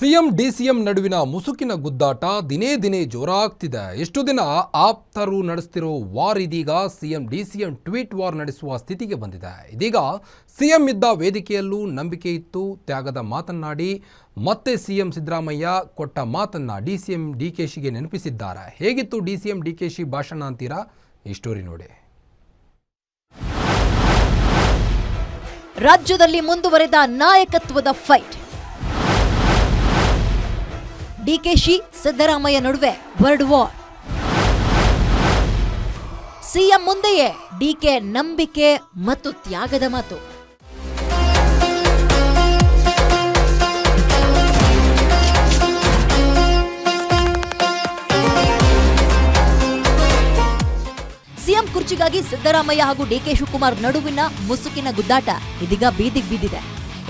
CM DCM ನಡುವಿನ ಮುಸುಕಿನ ಗುದ್ದಾಟ ದಿನೇ ದಿನೇ ಜೋರಾಗ್ತಿದೆ. ಎಷ್ಟು ದಿನ ಆಪ್ತರು ನಡೆಸ್ತಿರೋ ವಾರ್ ಇದೀಗ ಸಿಎಂ ಡಿಸಿಎಂ ಟ್ವೀಟ್ ವಾರ್ ನಡೆಸುವ ಸ್ಥಿತಿಗೆ ಬಂದಿದೆ. ಇದೀಗ ಸಿಎಂ ಇದ್ದ ವೇದಿಕೆಯಲ್ಲೂ ನಂಬಿಕೆ ಇತ್ತು, ತ್ಯಾಗದ ಮಾತನ್ನಾಡಿ ಮತ್ತೆ ಸಿಎಂ ಸಿದ್ದರಾಮಯ್ಯ ಕೊಟ್ಟ ಮಾತನ್ನ ಡಿಸಿಎಂ ಡಿಕೆಶಿಗೆ ನೆನಪಿಸಿದ್ದಾರೆ. ಹೇಗಿತ್ತು ಡಿಸಿಎಂ ಡಿಕೆಶಿ ಭಾಷಣ ಅಂತೀರಾ? ಈ ಸ್ಟೋರಿ ನೋಡಿ. ರಾಜ್ಯದಲ್ಲಿ ಮುಂದುವರೆದ ನಾಯಕತ್ವದ ಫೈಟ್. ಡಿಕೆಶಿ ಸಿದ್ದರಾಮಯ್ಯ ನಡುವೆ ವರ್ಡ್ ವಾರ್. ಸಿಎಂ ಮುಂದೆಯೇ ಡಿಕೆ ನಂಬಿಕೆ ಮತ್ತು ತ್ಯಾಗದ ಮಾತು. ಸಿಎಂ ಕುರ್ಚಿಗಾಗಿ ಸಿದ್ದರಾಮಯ್ಯ ಹಾಗೂ ಡಿಕೆ ಶಿವಕುಮಾರ್ ನಡುವಿನ ಮುಸುಕಿನ ಗುದ್ದಾಟ ಇದೀಗ ಬೀದಿಗೆ ಬಿದ್ದಿದೆ.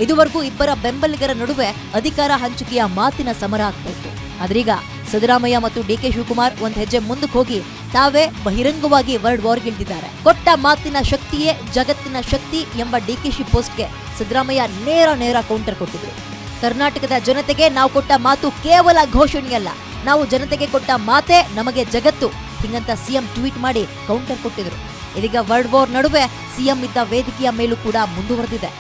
ಇದುವರೆಗೂ ಇಬ್ಬರ ಬೆಂಬಲಿಗರ ನಡುವೆ ಅಧಿಕಾರ ಹಂಚಿಕೆಯ ಮಾತಿನ ಸಮರ ಆಗ್ತಿತ್ತು. ಆದ್ರೀಗ ಸಿದ್ದರಾಮಯ್ಯ ಮತ್ತು ಡಿಕೆ ಶಿವಕುಮಾರ್ ಒಂದ್ ಹೆಜ್ಜೆ ಮುಂದಕ್ಕೆ ಹೋಗಿ ತಾವೇ ಬಹಿರಂಗವಾಗಿ ವರ್ಡ್ ವಾರ್ಗಿಳಿದಿದ್ದಾರೆ. ಕೊಟ್ಟ ಮಾತಿನ ಶಕ್ತಿಯೇ ಜಗತ್ತಿನ ಶಕ್ತಿ ಎಂಬ ಡಿಕೆಶಿ ಪೋಸ್ಟ್ಗೆ ಸಿದ್ದರಾಮಯ್ಯ ನೇರ ಕೌಂಟರ್ ಕೊಟ್ಟಿದ್ರು. ಕರ್ನಾಟಕದ ಜನತೆಗೆ ನಾವು ಕೊಟ್ಟ ಮಾತು ಕೇವಲ ಘೋಷಣೆಯಲ್ಲ, ನಾವು ಜನತೆಗೆ ಕೊಟ್ಟ ಮಾತೇ ನಮಗೆ ಜಗತ್ತು, ಹಿಂಗಂತ ಸಿಎಂ ಟ್ವೀಟ್ ಮಾಡಿ ಕೌಂಟರ್ ಕೊಟ್ಟಿದ್ರು. ಇದೀಗ ವರ್ಡ್ ವಾರ್ ನಡುವೆ ಸಿಎಂ ಇದ್ದ ವೇದಿಕೆಯ ಮೇಲೂ ಕೂಡ ಮುಂದುವರೆದಿದೆ.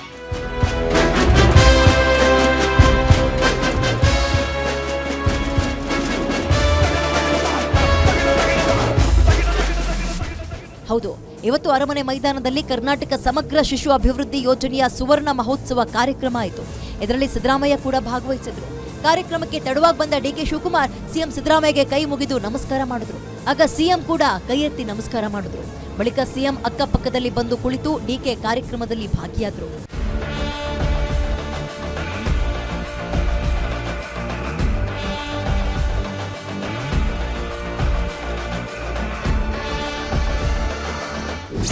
ಹೌದು, ಇವತ್ತು ಅರಮನೆ ಮೈದಾನದಲ್ಲಿ ಕರ್ನಾಟಕ ಸಮಗ್ರ ಶಿಶು ಅಭಿವೃದ್ಧಿ ಯೋಜನೆಯ ಸುವರ್ಣ ಮಹೋತ್ಸವ ಕಾರ್ಯಕ್ರಮ ಆಯಿತು. ಇದರಲ್ಲಿ ಸಿದ್ದರಾಮಯ್ಯ ಕೂಡ ಭಾಗವಹಿಸಿದ್ರು. ಕಾರ್ಯಕ್ರಮಕ್ಕೆ ತಡವಾಗಿ ಬಂದ ಡಿಕೆ ಶಿವಕುಮಾರ್ ಸಿಎಂ ಸಿದ್ದರಾಮಯ್ಯಗೆ ಕೈ ಮುಗಿದು ನಮಸ್ಕಾರ ಮಾಡಿದ್ರು. ಆಗ ಸಿಎಂ ಕೂಡ ಕೈ ಎತ್ತಿ ನಮಸ್ಕಾರ ಮಾಡಿದ್ರು. ಬಳಿಕ ಸಿಎಂ ಅಕ್ಕಪಕ್ಕದಲ್ಲಿ ಬಂದು ಕುಳಿತು ಡಿಕೆ ಕಾರ್ಯಕ್ರಮದಲ್ಲಿ ಭಾಗಿಯಾದ್ರು.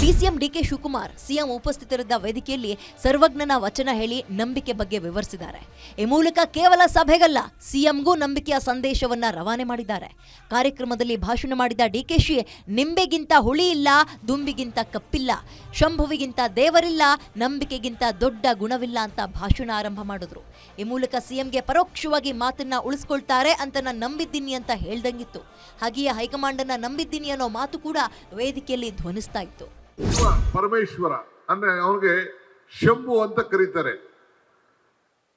ಡಿಸಿಎಂ ಡಿಕೆ ಶಿವಕುಮಾರ್ ಸಿಎಂ ಉಪಸ್ಥಿತರಿದ್ದ ವೇದಿಕೆಯಲ್ಲಿ ಸರ್ವಜ್ಞನ ವಚನ ಹೇಳಿ ನಂಬಿಕೆ ಬಗ್ಗೆ ವಿವರಿಸಿದ್ದಾರೆ. ಈ ಮೂಲಕ ಕೇವಲ ಸಭೆಗಲ್ಲ, ಸಿಎಂಗೂ ನಂಬಿಕೆಯ ಸಂದೇಶವನ್ನ ರವಾನೆ ಮಾಡಿದ್ದಾರೆ. ಕಾರ್ಯಕ್ರಮದಲ್ಲಿ ಭಾಷಣ ಮಾಡಿದ ಡಿಕೆಶಿ ನಿಂಬೆಗಿಂತ ಹುಳಿ ಇಲ್ಲ, ದುಂಬಿಗಿಂತ ಕಪ್ಪಿಲ್ಲ, ಶಂಭುವಿಗಿಂತ ದೇವರಿಲ್ಲ, ನಂಬಿಕೆಗಿಂತ ದೊಡ್ಡ ಗುಣವಿಲ್ಲ ಅಂತ ಭಾಷಣ ಆರಂಭ ಮಾಡಿದ್ರು. ಈ ಮೂಲಕ ಸಿಎಂಗೆ ಪರೋಕ್ಷವಾಗಿ ಮಾತನ್ನ ಉಳಿಸ್ಕೊಳ್ತಾರೆ ಅಂತ ನಾನು ನಂಬಿದ್ದೀನಿ ಅಂತ ಹೇಳ್ದಂಗಿತ್ತು. ಹಾಗೆಯೇ ಹೈಕಮಾಂಡ್ ಅನ್ನ ನಂಬಿದ್ದೀನಿ ಅನ್ನೋ ಮಾತು ಕೂಡ ವೇದಿಕೆಯಲ್ಲಿ ಧ್ವನಿಸ್ತಾ ಇತ್ತು. ಪರಮೇಶ್ವರ ಅಂದ್ರೆ ಅವನಿಗೆ ಶಂಭು ಅಂತ ಕರೀತಾರೆ.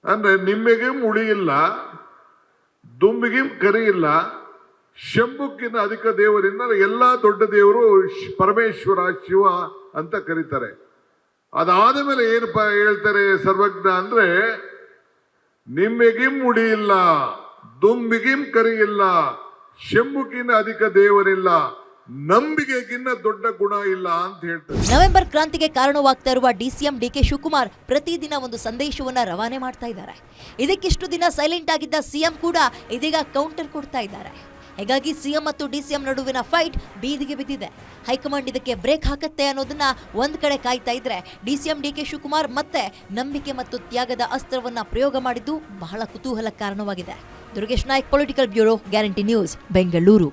ಅಂದ್ರೆ ನಿಮ್ಮೆಗೆ ಮುಡಿ ಇಲ್ಲ, ದುಂಬಿಗೆ ಕರಿ ಇಲ್ಲ, ಶಂಭುಕ್ಕಿಂತ ಅಧಿಕ ದೇವರಿಂದ ಎಲ್ಲಾ ದೊಡ್ಡ ದೇವರು ಪರಮೇಶ್ವರ ಶಿವ ಅಂತ ಕರೀತಾರೆ. ಅದಾದ ಮೇಲೆ ಏನಪ್ಪ ಹೇಳ್ತಾರೆ ಸರ್ವಜ್ಞ ಅಂದ್ರೆ ನಿಮ್ಮೆಗೆ ಮುಡಿ ಇಲ್ಲ, ದುಂಬಿಗಿಂ ಕರಿ ಇಲ್ಲ, ಶಂಭುಕ್ಕಿಂತ ಅಧಿಕ ದೇವರಿಲ್ಲ, ನಂಬಿಕೆಗಿನ್ನ ದೊಡ್ಡ ಗುಣ ಇಲ್ಲ ಅಂತ ಹೇಳ್ತಾರೆ. ನವೆಂಬರ್ ಕ್ರಾಂತಿಗೆ ಕಾರಣವಾಗ್ತಾ ಇರುವ ಡಿಸಿಎಂ ಡಿಕೆ ಶಿವಕುಮಾರ್ ಪ್ರತಿದಿನ ಒಂದು ಸಂದೇಶವನ್ನ ರವಾನೆ ಮಾಡ್ತಾ ಇದ್ದಾರೆ. ಇದಕ್ಕಿಷ್ಟು ದಿನ ಸೈಲೆಂಟ್ ಆಗಿದ್ದ ಸಿಎಂ ಕೂಡ ಇದೀಗ ಕೌಂಟರ್ ಕೊಡ್ತಾ ಇದ್ದಾರೆ. ಹೀಗಾಗಿ ಸಿಎಂ ಮತ್ತು ಡಿಸಿಎಂ ನಡುವಿನ ಫೈಟ್ ಬೀದಿಗೆ ಬಿದ್ದಿದೆ. ಹೈಕಮಾಂಡ್ ಇದಕ್ಕೆ ಬ್ರೇಕ್ ಹಾಕತ್ತೆ ಅನ್ನೋದನ್ನ ಒಂದ್ ಕಡೆ ಕಾಯ್ತಾ ಇದ್ರೆ, ಡಿಸಿಎಂ ಡಿಕೆ ಶಿವಕುಮಾರ್ ಮತ್ತೆ ನಂಬಿಕೆ ಮತ್ತು ತ್ಯಾಗದ ಅಸ್ತ್ರವನ್ನ ಪ್ರಯೋಗ ಮಾಡಿದ್ದು ಬಹಳ ಕುತೂಹಲ ಕಾರಣವಾಗಿದೆ. Durgesh Naik, political bureau, guarantee news, Bengaluru.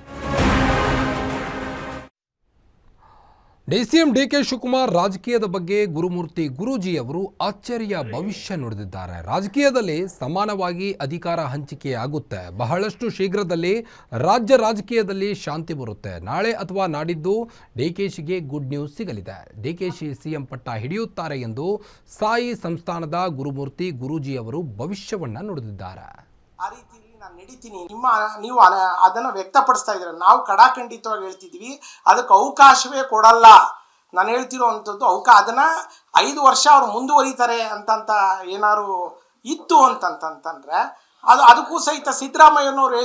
DCM DK Shivakumar ರಾಜಕೀಯದ ಬಗ್ಗೆ ಗುರುಮೂರ್ತಿ ಗುರೂಜಿಯವರು ಅಚ್ಚರಿಯ ಭವಿಷ್ಯ ನುಡಿದಿದ್ದಾರೆ. ರಾಜಕೀಯದಲ್ಲಿ ಸಮಾನವಾಗಿ ಅಧಿಕಾರ ಹಂಚಿಕೆ ಆಗುತ್ತೆ. ಬಹಳಷ್ಟು ಶೀಘ್ರದಲ್ಲಿ ರಾಜ್ಯ ರಾಜಕೀಯದಲ್ಲಿ ಶಾಂತಿ ಬರುತ್ತೆ. ನಾಳೆ ಅಥವಾ ನಾಡಿದ್ದು ಡಿಕೆಶಿಗೆ ಗುಡ್ ನ್ಯೂಸ್ ಸಿಗಲಿದೆ. ಡಿಕೆಶಿ ಸಿಎಂ ಪಟ್ಟ ಹಿಡಿಯುತ್ತಾರೆ ಎಂದು ಸಾಯಿ ಸಂಸ್ಥಾನದ ಗುರುಮೂರ್ತಿ ಗುರೂಜಿಯವರು ಭವಿಷ್ಯವನ್ನ ನುಡಿದಿದ್ದಾರೆ. ನಾನು ನಡೀತೀನಿ, ನೀವು ಅದನ್ನ ವ್ಯಕ್ತಪಡಿಸ್ತಾ ಇದ್ದೀರ. ನಾವು ಕಡಾಖಂಡಿತವಾಗಿ ಹೇಳ್ತಿದ್ವಿ, ಅದಕ್ಕೆ ಅವಕಾಶವೇ ಕೊಡಲ್ಲ. ನಾನು ಹೇಳ್ತಿರೋವಂಥದ್ದು ಅದನ್ನ 5 ವರ್ಷ ಅವ್ರು ಮುಂದುವರಿತಾರೆ ಅಂತ ಏನಾರು ಇತ್ತು ಅಂತಂತಂದ್ರೆ ಅದಕ್ಕೂ ಸಹಿತ ಸಿದ್ದರಾಮಯ್ಯನವ್ರು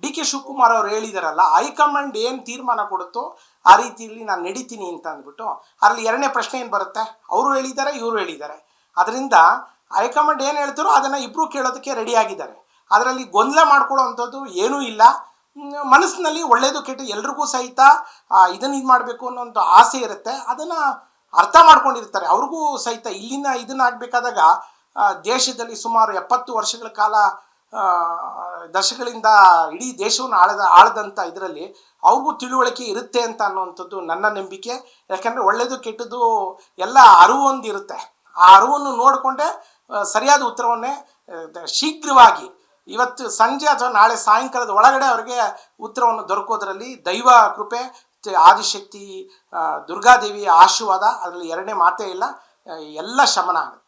ಡಿ ಕೆ ಶಿವಕುಮಾರ್ ಅವ್ರು ಹೇಳಿದಾರಲ್ಲ, ಹೈಕಮಾಂಡ್ ಏನು ತೀರ್ಮಾನ ಕೊಡುತ್ತೋ ಆ ರೀತಿಯಲ್ಲಿ ನಾನು ನಡೀತೀನಿ ಅಂತ ಅಂದ್ಬಿಟ್ಟು. ಅದರಲ್ಲಿ ಎರಡನೇ ಪ್ರಶ್ನೆ ಏನು ಬರುತ್ತೆ, ಅವರು ಹೇಳಿದ್ದಾರೆ, ಇವರು ಹೇಳಿದ್ದಾರೆ. ಅದರಿಂದ ಹೈಕಮಾಂಡ್ ಏನು ಹೇಳ್ತಾರೋ ಅದನ್ನು ಇಬ್ಬರು ಕೇಳೋದಕ್ಕೆ ರೆಡಿ ಆಗಿದ್ದಾರೆ. ಅದರಲ್ಲಿ ಗೊಂದಲ ಮಾಡ್ಕೊಳ್ಳೋವಂಥದ್ದು ಏನೂ ಇಲ್ಲ. ಮನಸ್ಸಿನಲ್ಲಿ ಒಳ್ಳೇದು ಕೆಟ್ಟು ಎಲ್ರಿಗೂ ಸಹಿತ ಇದನ್ನು ಇದು ಮಾಡಬೇಕು ಅನ್ನೋ ಒಂದು ಆಸೆ ಇರುತ್ತೆ. ಅದನ್ನು ಅರ್ಥ ಮಾಡ್ಕೊಂಡಿರ್ತಾರೆ. ಅವ್ರಿಗೂ ಸಹಿತ ಇಲ್ಲಿನ ಇದನ್ನಾಗಬೇಕಾದಾಗ ದೇಶದಲ್ಲಿ ಸುಮಾರು 70 ವರ್ಷಗಳ ಕಾಲ ದಶಕಗಳಿಂದ ಇಡೀ ದೇಶವನ್ನು ಆಳದಂಥ ಇದರಲ್ಲಿ ಅವ್ರಿಗೂ ತಿಳುವಳಿಕೆ ಇರುತ್ತೆ ಅಂತ ಅನ್ನುವಂಥದ್ದು ನನ್ನ ನಂಬಿಕೆ. ಯಾಕಂದರೆ ಒಳ್ಳೆಯದು ಕೆಟ್ಟದ್ದು ಎಲ್ಲ ಅರಿವು ಒಂದಿರುತ್ತೆ. ಆ ಅರಿವನ್ನು ನೋಡಿಕೊಂಡೇ ಸರಿಯಾದ ಉತ್ತರವನ್ನೇ ಶೀಘ್ರವಾಗಿ ಇವತ್ತು ಸಂಜೆ ಅಥವಾ ನಾಳೆ ಸಾಯಂಕಾಲದ ಒಳಗಡೆ ಅವರಿಗೆ ಉತ್ತರವನ್ನು ದೊರಕೋದ್ರಲ್ಲಿ ದೈವ ಕೃಪೆ, ಆದಿಶಕ್ತಿ ದುರ್ಗಾದೇವಿಯ ಆಶೀರ್ವಾದ, ಅದರಲ್ಲಿ ಎರಡನೇ ಮಾತೇ ಇಲ್ಲ, ಎಲ್ಲ ಶಮನ ಆಗುತ್ತೆ.